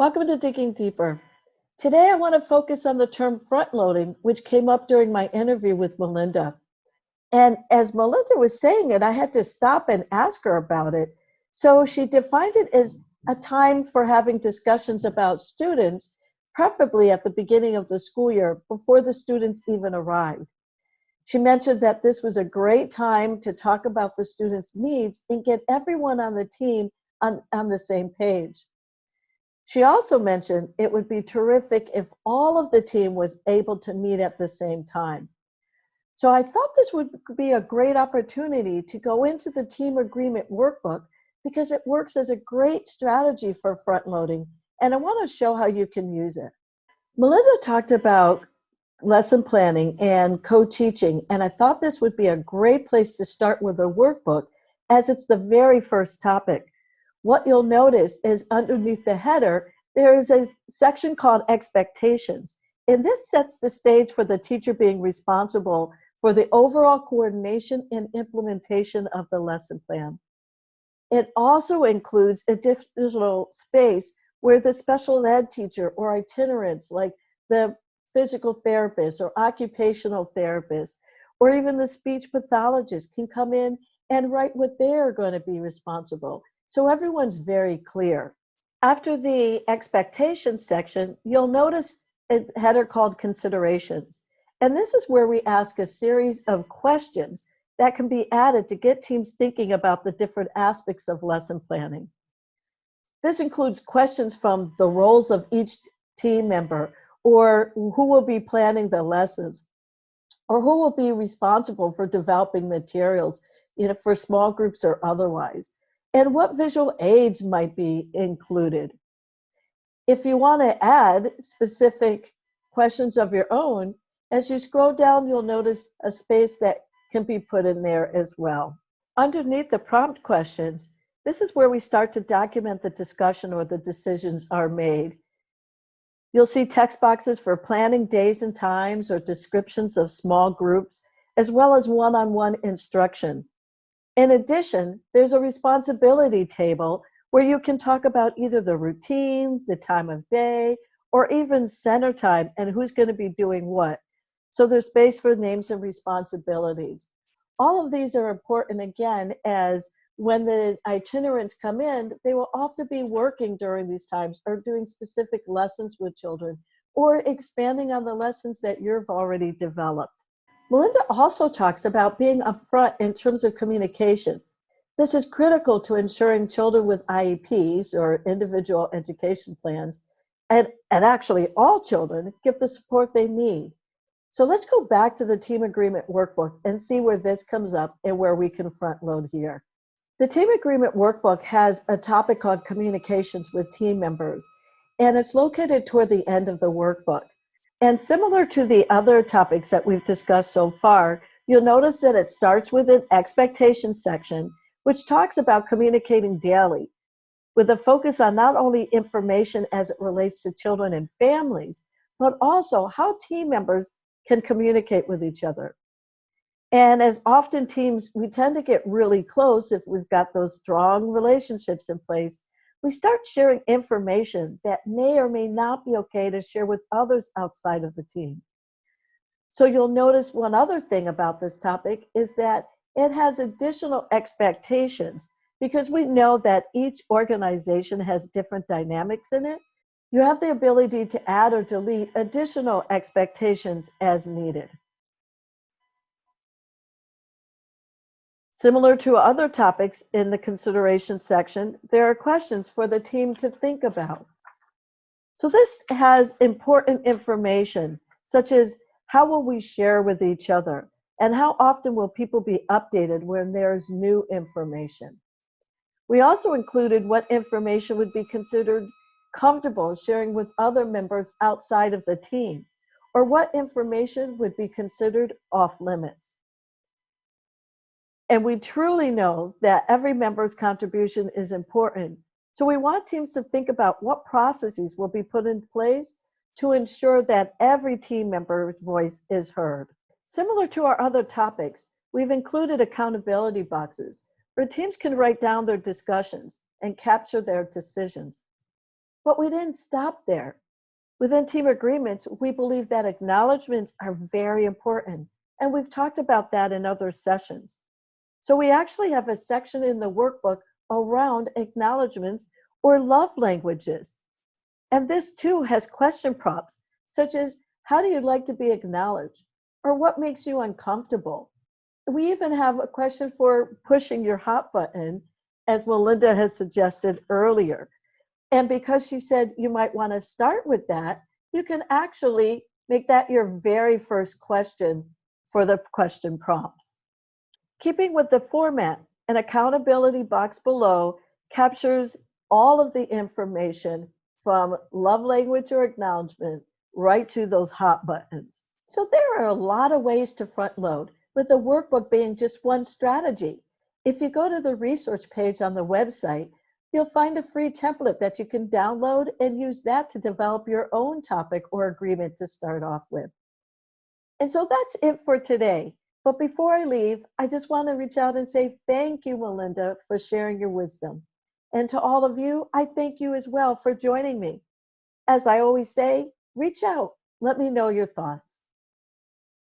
Welcome to Digging Deeper. Today I want to focus on the term front loading, which came up during my interview with Melinda. And as Melinda was saying it, I had to stop and ask her about it. So she defined it as a time for having discussions about students, preferably at the beginning of the school year, before the students even arrived. She mentioned that this was a great time to talk about the students' needs and get everyone on the team on the same page. She also mentioned it would be terrific if all of the team was able to meet at the same time. So I thought this would be a great opportunity to go into the team agreement workbook because it works as a great strategy for front loading, and I want to show how you can use it. Melinda talked about lesson planning and co-teaching, and I thought this would be a great place to start with a workbook as it's the very first topic. What you'll notice is underneath the header, there is a section called expectations. And this sets the stage for the teacher being responsible for the overall coordination and implementation of the lesson plan. It also includes additional space where the special ed teacher or itinerants like the physical therapist or occupational therapist or even the speech pathologist can come in and write what they're going to be responsible. So everyone's very clear. After the expectations section, you'll notice a header called considerations. And this is where we ask a series of questions that can be added to get teams thinking about the different aspects of lesson planning. This includes questions from the roles of each team member, or who will be planning the lessons, or who will be responsible for developing materials, for small groups or otherwise, and what visual aids might be included. If you want to add specific questions of your own, as you scroll down, you'll notice a space that can be put in there as well. Underneath the prompt questions, this is where we start to document the discussion or the decisions are made. You'll see text boxes for planning days and times or descriptions of small groups, as well as one-on-one instruction. In addition, there's a responsibility table where you can talk about either the routine, the time of day, or even center time and who's going to be doing what. So there's space for names and responsibilities. All of these are important, again, as when the itinerants come in, they will often be working during these times or doing specific lessons with children or expanding on the lessons that you've already developed. Melinda also talks about being upfront in terms of communication. This is critical to ensuring children with IEPs or individual education plans, and actually all children, get the support they need. So let's go back to the team agreement workbook and see where this comes up and where we can front load here. The team agreement workbook has a topic called communications with team members, and it's located toward the end of the workbook. And similar to the other topics that we've discussed so far, you'll notice that it starts with an expectations section, which talks about communicating daily, with a focus on not only information as it relates to children and families, but also how team members can communicate with each other. And as often teams, we tend to get really close if we've got those strong relationships in place. We start sharing information that may or may not be okay to share with others outside of the team. So you'll notice one other thing about this topic is that it has additional expectations because we know that each organization has different dynamics in it. You have the ability to add or delete additional expectations as needed. Similar to other topics in the consideration section, there are questions for the team to think about. So this has important information, such as how will we share with each other, and how often will people be updated when there's new information. We also included what information would be considered comfortable sharing with other members outside of the team, or what information would be considered off limits. And we truly know that every member's contribution is important. So we want teams to think about what processes will be put in place to ensure that every team member's voice is heard. Similar to our other topics, we've included accountability boxes where teams can write down their discussions and capture their decisions. But we didn't stop there. Within team agreements, we believe that acknowledgments are very important, and we've talked about that in other sessions. So we actually have a section in the workbook around acknowledgments or love languages. And this too has question prompts, such as, how do you like to be acknowledged? Or what makes you uncomfortable? We even have a question for pushing your hot button, as Melinda has suggested earlier. And because she said you might want to start with that, you can actually make that your very first question for the question prompts. Keeping with the format, an accountability box below captures all of the information from love language or acknowledgement right to those hot buttons. So there are a lot of ways to front load, with the workbook being just one strategy. If you go to the resource page on the website, you'll find a free template that you can download and use that to develop your own topic or agreement to start off with. And so that's it for today. But before I leave, I just want to reach out and say thank you, Melinda, for sharing your wisdom. And to all of you, I thank you as well for joining me. As I always say, reach out. Let me know your thoughts.